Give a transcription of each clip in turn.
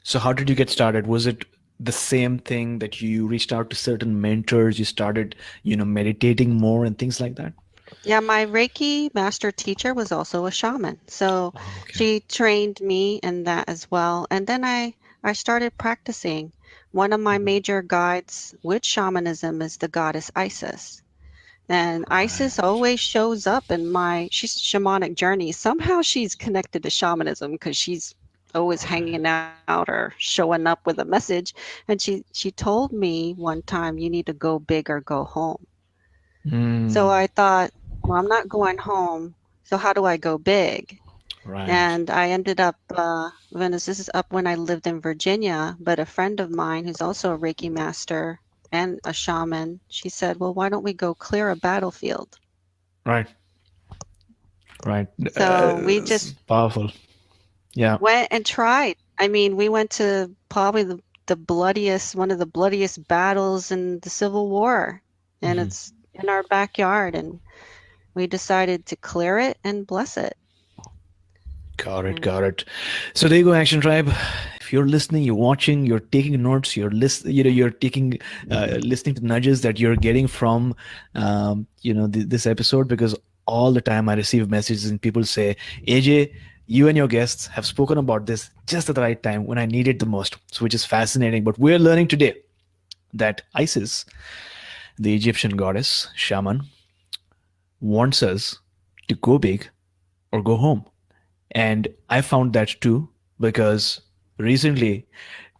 So how did you get started? Was it the same thing that you reached out to certain mentors, you started, meditating more and things like that? Yeah, my Reiki master teacher was also a shaman. So Oh, okay. she trained me in that as well. And then I started practicing. One of my Mhm. major guides with shamanism is the goddess Isis. And Isis Right. always shows up in my she's shamanic journey. Somehow she's connected to shamanism because she's always hanging Right. out or showing up with a message. And she told me one time, you need to go big or go home. So Mm, I thought, well, I'm not going home, so how do I go big? right. And I ended up, Venice, this is up when I lived in Virginia, but a friend of mine who's also a Reiki master and a shaman, she said, well, why don't we go clear a battlefield? Right. Right. So we It's just powerful. Yeah. went and tried. I mean, we went to probably the bloodiest, one of the bloodiest battles in the Civil War, and Mhm. it's in our backyard, and we decided to clear it and bless it. Got it. And Got it. So there you go, Action Tribe. If you're listening, you're watching, you're taking notes, you're taking, listening to nudges that you're getting from, this episode, because all the time I receive messages and people say, AJ, you and your guests have spoken about this just at the right time when I need it the most. So, which is fascinating. But we're learning today that Isis, the Egyptian goddess, shaman, wants us to go big or go home. And I found that too, because recently,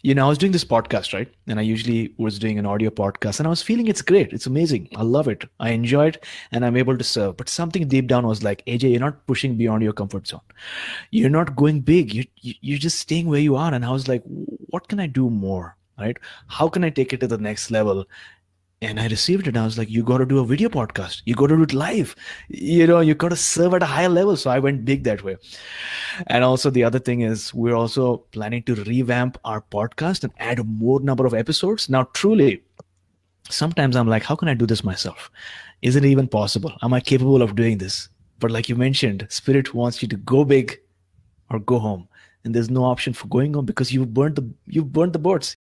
I was doing this podcast, right? And I usually was doing an audio podcast, and I was feeling it's great. It's amazing. I love it. I enjoy it, and I'm able to serve. But something deep down was like, AJ, you're not pushing beyond your comfort zone. You're not going big. You're just staying where you are. And I was like, what can I do more? Right? How can I take it to the next level? And I received it. I was like, you got to do a video podcast. You got to do it live. You got to serve at a higher level. So I went big that way. And also the other thing is we're also planning to revamp our podcast and add a more number of episodes. Now, truly, sometimes I'm like, how can I do this myself? Is it even possible? Am I capable of doing this? But like you mentioned, Spirit wants you to go big or go home. And there's no option for going home because you've burnt the boats.